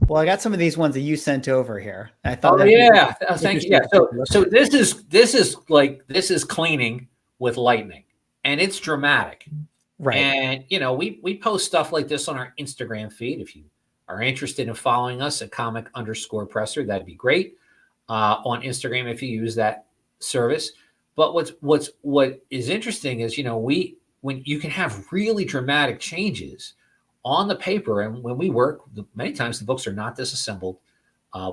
Well, I got some of these ones that you sent over here. I thought. Oh yeah, thank you. Yeah, so this is cleaning with lightning, and it's dramatic. Right. And we post stuff like this on our Instagram feed. If you are interested in following us at comic_presser, that'd be great. On Instagram if you use that service. But what is interesting is when you can have really dramatic changes on the paper, and when we work, many times the books are not disassembled.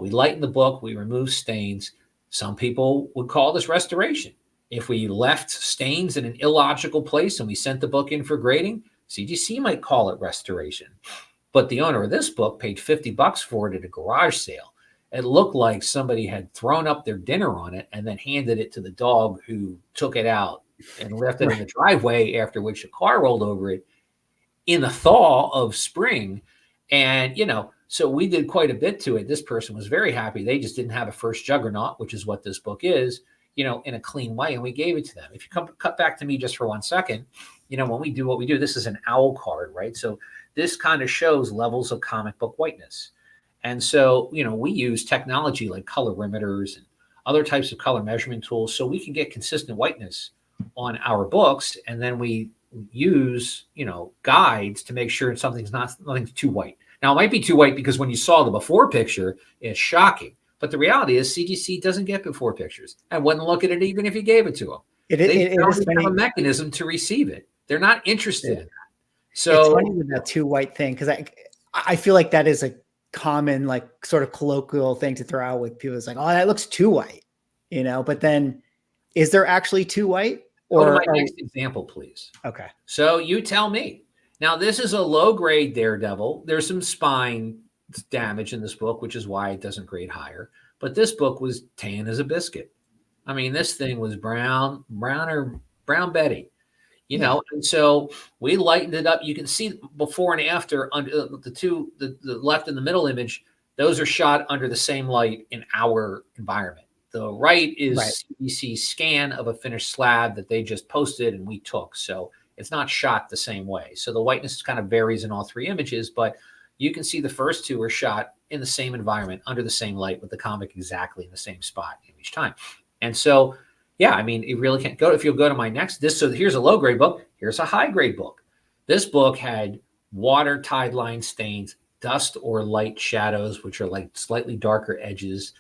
We lighten the book, we remove stains. Some people would call this restoration. If we left stains in an illogical place and we sent the book in for grading, CGC might call it restoration. But the owner of this book paid $50 for it at a garage sale. It looked like somebody had thrown up their dinner on it and then handed it to the dog, who took it out and left it in the driveway, after which a car rolled over it in the thaw of spring. And, so we did quite a bit to it. This person was very happy. They just didn't have a first juggernaut, which is what this book is, in a clean way. And we gave it to them. If you cut back to me just for 1 second, when we do what we do, this is an owl card, right? So this kind of shows levels of comic book whiteness. And so, we use technology like colorimeters and other types of color measurement tools so we can get consistent whiteness on our books. And then we use, guides to make sure nothing's too white. Now, it might be too white because when you saw the before picture, it's shocking. But the reality is CGC doesn't get before pictures. I wouldn't look at it even if you gave it to them. They don't have a mechanism to receive it. They're not interested in that. So it's funny with that too white thing, because I feel like that is a common, like, sort of colloquial thing to throw out with people. It's like, oh, that looks too white, but then is there actually too white? Or go to my next example, please. Okay. So you tell me. Now, this is a low grade Daredevil. There's some spine damage in this book, which is why it doesn't grade higher. But this book was tan as a biscuit. I mean, this thing was brown Betty. And so we lightened it up. You can see before and after under the left and the middle image. Those are shot under the same light in our environment. The right is CGC scan of a finished slab that they just posted and we took. So it's not shot the same way. So the whiteness kind of varies in all three images, but you can see the first two are shot in the same environment under the same light with the comic exactly in the same spot each time. And so, yeah, I mean, it really can't go. If you'll go to my next, so here's a low grade book. Here's a high grade book. This book had water tide line stains, dust or light shadows, which are like slightly darker edges.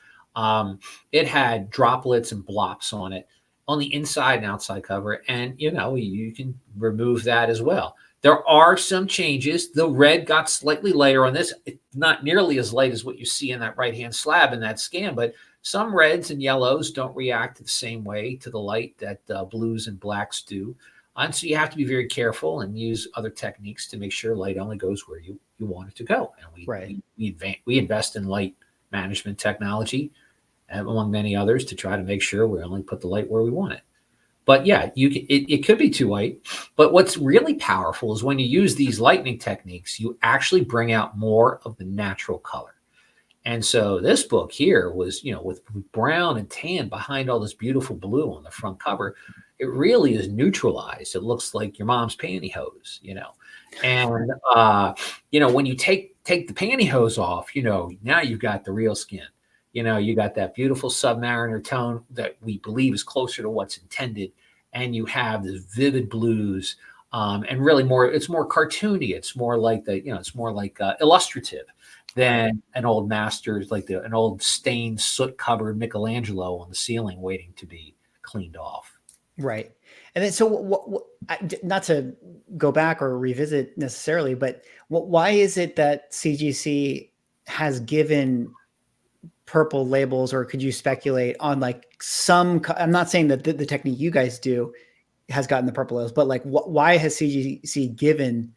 It had droplets and blops on it on the inside and outside cover. And, you can remove that as well. There are some changes. The red got slightly lighter on this. It's not nearly as light as what you see in that right-hand slab in that scan, but some reds and yellows don't react the same way to the light that blues and blacks do. And so you have to be very careful and use other techniques to make sure light only goes where you want it to go. And we invest in light management technology, among many others, to try to make sure we only put the light where we want it. But yeah, it could be too white. But what's really powerful is when you use these lightning techniques, you actually bring out more of the natural color. And so this book here was, with brown and tan behind all this beautiful blue on the front cover, it really is neutralized. It looks like your mom's pantyhose, And, when you take the pantyhose off, now you've got the real skin. You got that beautiful submariner tone that we believe is closer to what's intended. And you have this vivid blues and really it's more cartoony. It's more like illustrative than an old master's, like an old stained soot covered Michelangelo on the ceiling waiting to be cleaned off. Right. And then, so not to go back or revisit necessarily, but why is it that CGC has given purple labels, or could you speculate on like some, I'm not saying that the technique you guys do has gotten the purple labels, but like why has CGC given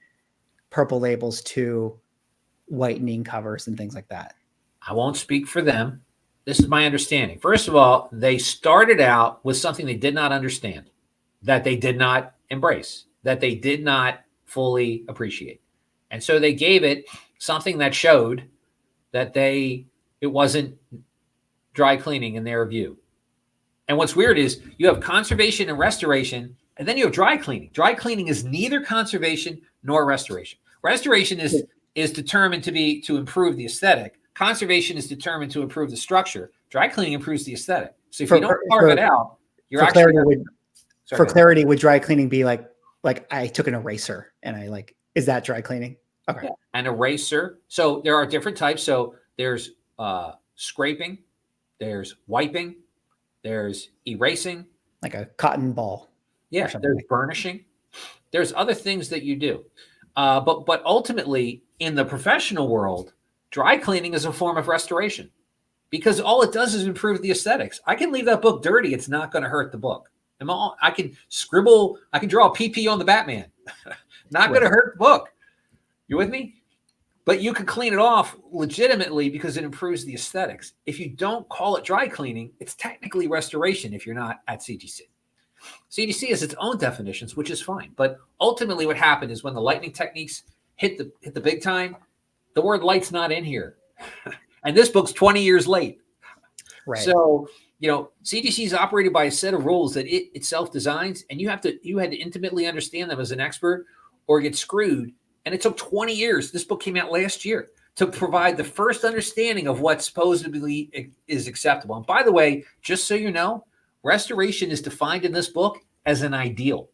purple labels to whitening covers and things like that? I won't speak for them. This is my understanding. First of all, they started out with something they did not understand, that they did not embrace, that they did not fully appreciate. And so they gave it something that showed that it wasn't dry cleaning in their view. And what's weird is you have conservation and restoration, and then you have dry cleaning. Dry cleaning is neither conservation nor restoration. Restoration is determined to improve the aesthetic. conservation is determined to improve the structure. Dry cleaning improves the aesthetic. So if For- you don't for- carve for- it out, you're For actually clarity, would sorry, for go ahead. clarity, would dry cleaning be like I took an eraser and I like, is that dry cleaning? Okay. Yeah. An eraser. So there are different types. So there's scraping, there's wiping, there's erasing. Like a cotton ball. Yeah, there's burnishing. There's other things that you do. But ultimately, in the professional world, dry cleaning is a form of restoration because all it does is improve the aesthetics. I can leave that book dirty. It's not going to hurt the book. I can scribble. I can draw a PP on the Batman. Not going to hurt the book. You with me? But you can clean it off legitimately because it improves the aesthetics. If you don't call it dry cleaning, it's technically restoration if you're not at CGC. CGC has its own definitions, which is fine. But ultimately what happened is when the lightning techniques hit the big time, the word light's not in here. And this book's 20 years late. Right. So, CGC is operated by a set of rules that it itself designs, and you had to intimately understand them as an expert or get screwed. And it took 20 years. This book came out last year to provide the first understanding of what supposedly is acceptable. And by the way, just so you know, restoration is defined in this book as an ideal.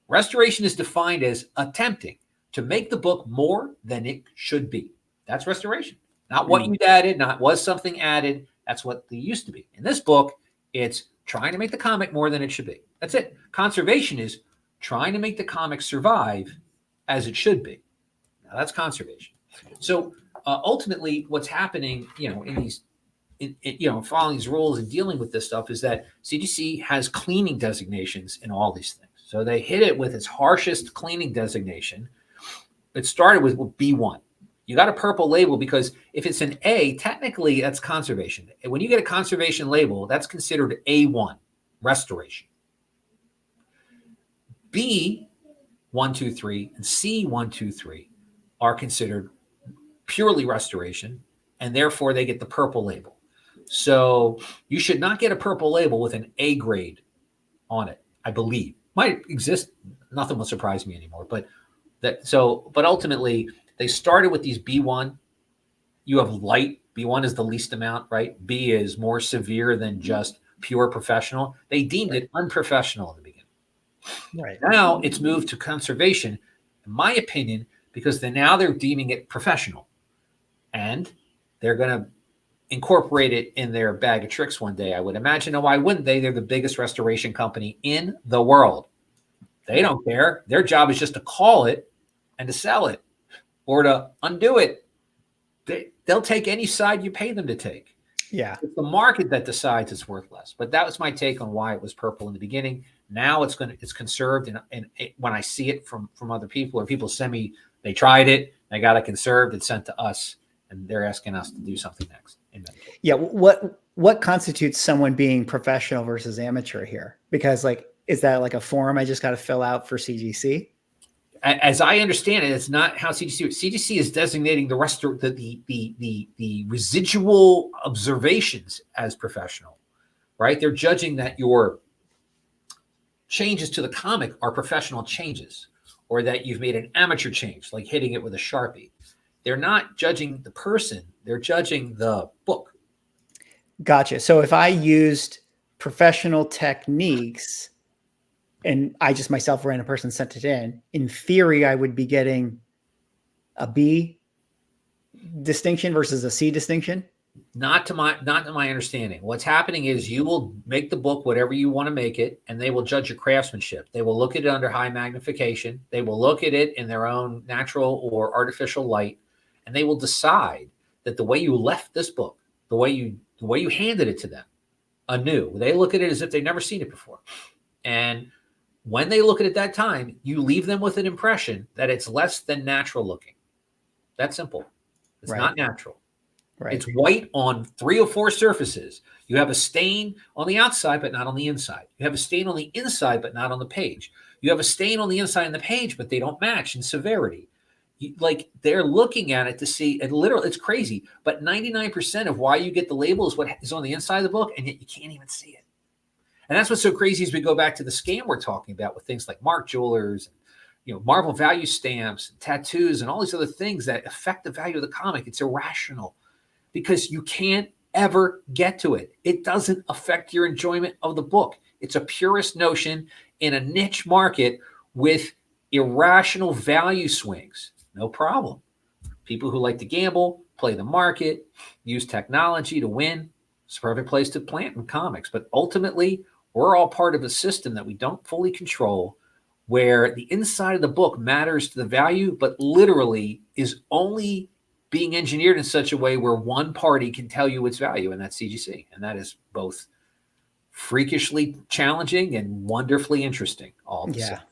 Restoration is defined as attempting to make the book more than it should be. That's restoration. Not what you added, not was something added. That's what they used to be. In this book, it's trying to make the comic more than it should be. That's it. Conservation is trying to make the comic survive as it should be. Now, that's conservation. So ultimately, what's happening, following these rules and dealing with this stuff is that CGC has cleaning designations in all these things. So they hit it with its harshest cleaning designation. It started with B1. You got a purple label because if it's an A, technically that's conservation. And when you get a conservation label, that's considered A1, restoration. B, 1, 2, 3, and C, 1, 2, 3 are considered purely restoration, and therefore they get the purple label. So you should not get a purple label with an A grade on it, I believe. Might exist. Nothing will surprise me anymore. But ultimately, they started with these B1. You have light. B1 is the least amount, right? B is more severe than just pure professional. They deemed it unprofessional in the beginning. Right. Now it's moved to conservation, in my opinion, because they're deeming it professional. And they're going to incorporate it in their bag of tricks one day, I would imagine. And why wouldn't they? They're the biggest restoration company in the world. They don't care. Their job is just to call it and to sell it or to undo it. They'll take any side you pay them to take. Yeah. It's the market that decides it's worth less. But that was my take on why it was purple in the beginning. Now it's conserved. And when I see it from other people or people send me, they tried it, they got it conserved, it's sent to us, and they're asking us to do something next. Yeah. What constitutes someone being professional versus amateur here? Because is that like a form I just got to fill out for CGC? As I understand it, it's not how CGC. CGC is designating the residual observations as professional, right? They're judging that your changes to the comic are professional changes, or that you've made an amateur change, like hitting it with a Sharpie. They're not judging the person; they're judging the book. Gotcha. So if I used professional techniques and I just myself, a random person, sent it in theory, I would be getting a B distinction versus a C distinction. Not to my understanding. What's happening is you will make the book whatever you want to make it, and they will judge your craftsmanship. They will look at it under high magnification. They will look at it in their own natural or artificial light, and they will decide that the way you left this book, the way you handed it to them, anew. They look at it as if they've never seen it before. And when they look at it that time, you leave them with an impression that it's less than natural looking. That's simple. It's not natural. Right. It's white on 3 or 4 surfaces. You have a stain on the outside, but not on the inside. You have a stain on the inside, but not on the page. You have a stain on the inside and the page, but they don't match in severity. They're looking at it to see, and literally, it's crazy. But 99% of why you get the label is what is on the inside of the book, and yet you can't even see it. And that's what's so crazy as we go back to the scam we're talking about with things like Mark Jewelers, Marvel value stamps, and tattoos, and all these other things that affect the value of the comic. It's irrational. because you can't ever get to it. It doesn't affect your enjoyment of the book. It's a purist notion in a niche market with irrational value swings. No problem. People who like to gamble, play the market, use technology to win. It's a perfect place to plant in comics. But ultimately, we're all part of a system that we don't fully control, where the inside of the book matters to the value, but literally is only being engineered in such a way where one party can tell you its value, and that's CGC. And that is both freakishly challenging and wonderfully interesting all at the same time.